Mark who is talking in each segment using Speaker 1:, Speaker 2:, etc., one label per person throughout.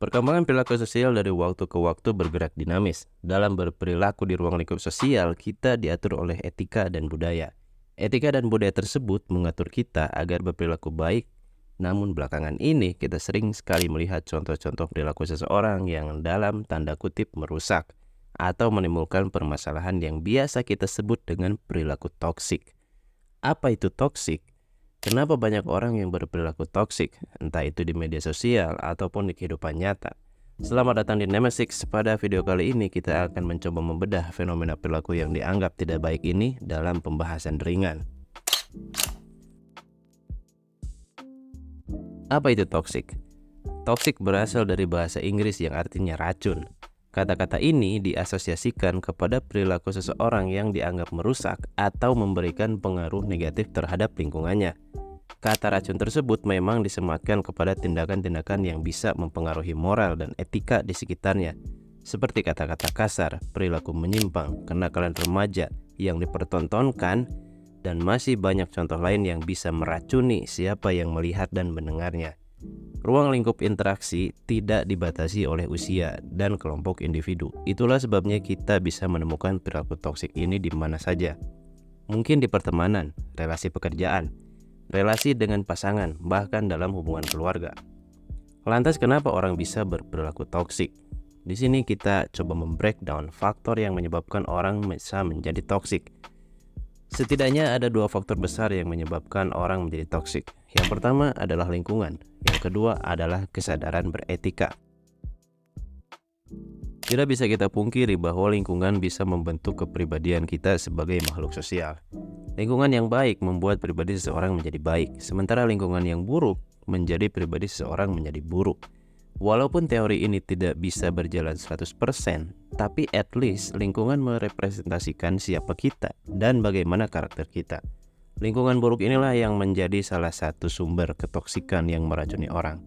Speaker 1: Perkembangan perilaku sosial dari waktu ke waktu bergerak dinamis. Dalam berperilaku di ruang lingkup sosial, kita diatur oleh etika dan budaya. Etika dan budaya tersebut mengatur kita agar berperilaku baik. Namun belakangan ini kita sering sekali melihat contoh-contoh perilaku seseorang yang dalam tanda kutip merusak atau menimbulkan permasalahan yang biasa kita sebut dengan perilaku toksik. Apa itu toksik? Kenapa banyak orang yang berperilaku toksik, entah itu di media sosial ataupun di kehidupan nyata? Selamat datang di Nemesix. Pada video kali ini kita akan mencoba membedah fenomena perilaku yang dianggap tidak baik ini dalam pembahasan ringan. Apa itu toksik? Toksik berasal dari bahasa Inggris yang artinya racun. Kata-kata ini diasosiasikan kepada perilaku seseorang yang dianggap merusak atau memberikan pengaruh negatif terhadap lingkungannya. Kata racun tersebut memang disematkan kepada tindakan-tindakan yang bisa mempengaruhi moral dan etika di sekitarnya, seperti kata-kata kasar, perilaku menyimpang, kenakalan remaja yang dipertontonkan, dan masih banyak contoh lain yang bisa meracuni siapa yang melihat dan mendengarnya. Ruang lingkup interaksi tidak dibatasi oleh usia dan kelompok individu. Itulah sebabnya kita bisa menemukan perilaku toksik ini di mana saja. Mungkin di pertemanan, relasi pekerjaan, relasi dengan pasangan, bahkan dalam hubungan keluarga. Lantas kenapa orang bisa berperilaku toksik? Di sini kita coba membreakdown faktor yang menyebabkan orang bisa menjadi toksik. Setidaknya ada dua faktor besar yang menyebabkan orang menjadi toksik. Yang pertama adalah lingkungan, yang kedua adalah kesadaran beretika. Tidak bisa kita pungkiri bahwa lingkungan bisa membentuk kepribadian kita sebagai makhluk sosial. Lingkungan yang baik membuat pribadi seseorang menjadi baik, sementara lingkungan yang buruk menjadi pribadi seseorang menjadi buruk. Walaupun teori ini tidak bisa berjalan 100%, tapi at least lingkungan merepresentasikan siapa kita dan bagaimana karakter kita. Lingkungan buruk inilah yang menjadi salah satu sumber ketoksikan yang meracuni orang.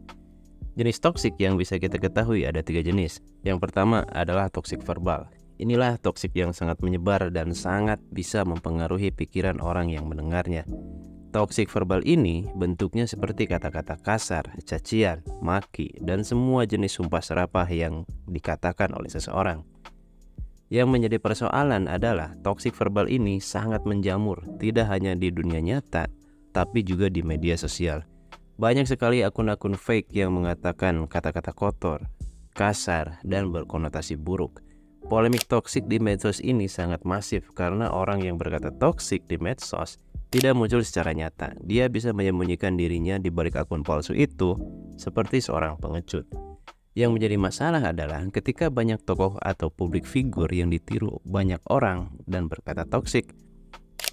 Speaker 1: Jenis toksik yang bisa kita ketahui ada 3 jenis. Yang pertama adalah toksik verbal. Inilah toksik yang sangat menyebar dan sangat bisa mempengaruhi pikiran orang yang mendengarnya. Toksik verbal ini bentuknya seperti kata-kata kasar, cacian, maki, dan semua jenis sumpah serapah yang dikatakan oleh seseorang. Yang menjadi persoalan adalah toksik verbal ini sangat menjamur, tidak hanya di dunia nyata, tapi juga di media sosial. Banyak sekali akun-akun fake yang mengatakan kata-kata kotor, kasar, dan berkonotasi buruk. Polemik toksik di medsos ini sangat masif karena orang yang berkata toksik di medsos tidak muncul secara nyata. Dia bisa menyembunyikan dirinya di balik akun palsu itu seperti seorang pengecut. Yang menjadi masalah adalah ketika banyak tokoh atau publik figur yang ditiru banyak orang dan berkata toksik.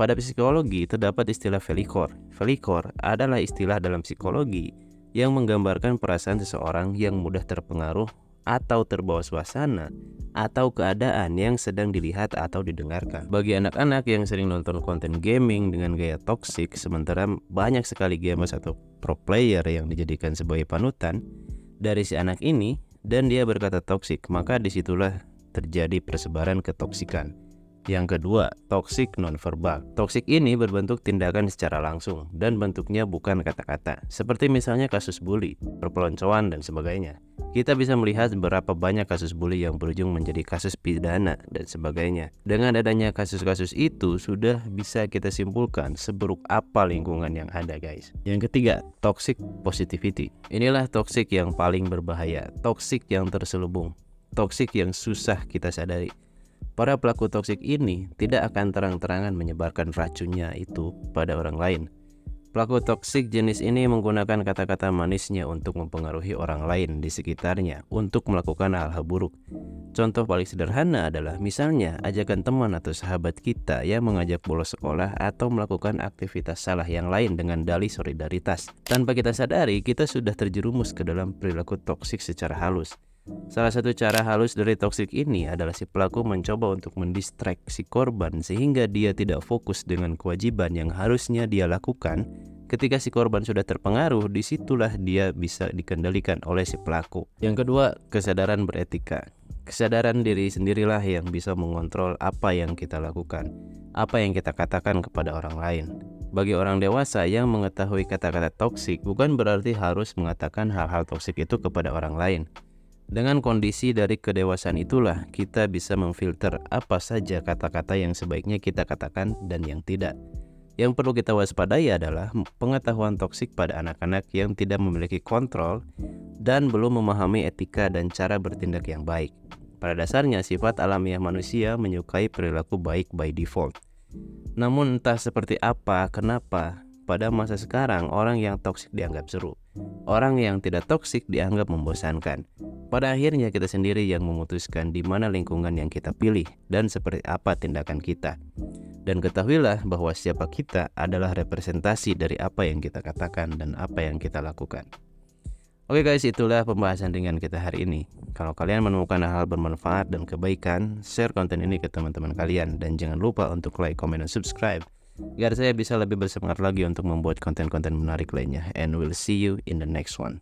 Speaker 1: Pada psikologi terdapat istilah velikor. Velikor adalah istilah dalam psikologi yang menggambarkan perasaan seseorang yang mudah terpengaruh atau terbawa suasana atau keadaan yang sedang dilihat atau didengarkan. Bagi anak-anak yang sering nonton konten gaming dengan gaya toksik, sementara banyak sekali gamers atau pro player yang dijadikan sebagai panutan dari si anak ini dan dia berkata toksik, maka disitulah terjadi persebaran ketoksikan. Yang kedua, toksik nonverbal. Toksik ini berbentuk tindakan secara langsung dan bentuknya bukan kata-kata. Seperti misalnya kasus bully, perpeloncoan, dan sebagainya. Kita bisa melihat berapa banyak kasus bully yang berujung menjadi kasus pidana dan sebagainya. Dengan adanya kasus-kasus itu sudah bisa kita simpulkan seburuk apa lingkungan yang ada, guys. Yang ketiga, toxic positivity. Inilah toksik yang paling berbahaya, toksik yang terselubung, toksik yang susah kita sadari. Para pelaku toksik ini tidak akan terang-terangan menyebarkan racunnya itu pada orang lain. Pelaku toksik jenis ini menggunakan kata-kata manisnya untuk mempengaruhi orang lain di sekitarnya untuk melakukan hal-hal buruk. Contoh paling sederhana adalah misalnya ajakan teman atau sahabat kita yang mengajak bolos sekolah atau melakukan aktivitas salah yang lain dengan dalih solidaritas. Tanpa kita sadari, kita sudah terjerumus ke dalam perilaku toksik secara halus. Salah satu cara halus dari toksik ini adalah si pelaku mencoba untuk mendistract si korban sehingga dia tidak fokus dengan kewajiban yang harusnya dia lakukan. Ketika si korban sudah terpengaruh, disitulah dia bisa dikendalikan oleh si pelaku. Yang kedua, kesadaran beretika. Kesadaran diri sendirilah yang bisa mengontrol apa yang kita lakukan, apa yang kita katakan kepada orang lain. Bagi orang dewasa yang mengetahui kata-kata toksik bukan berarti harus mengatakan hal-hal toksik itu kepada orang lain. Dengan kondisi dari kedewasaan itulah kita bisa memfilter apa saja kata-kata yang sebaiknya kita katakan dan yang tidak. Yang perlu kita waspadai adalah pengetahuan toksik pada anak-anak yang tidak memiliki kontrol dan belum memahami etika dan cara bertindak yang baik. Pada dasarnya, sifat alamiah manusia menyukai perilaku baik by default. Namun entah seperti apa, kenapa, pada masa sekarang orang yang toksik dianggap seru. Orang yang tidak toksik dianggap membosankan. Pada akhirnya kita sendiri yang memutuskan di mana lingkungan yang kita pilih dan seperti apa tindakan kita. Dan ketahuilah bahwa siapa kita adalah representasi dari apa yang kita katakan dan apa yang kita lakukan. Oke guys, itulah pembahasan ringan kita hari ini. Kalau kalian menemukan hal bermanfaat dan kebaikan, share konten ini ke teman-teman kalian. Dan jangan lupa untuk like, comment, dan subscribe agar saya bisa lebih bersemangat lagi untuk membuat konten-konten menarik lainnya. And we'll see you in the next one.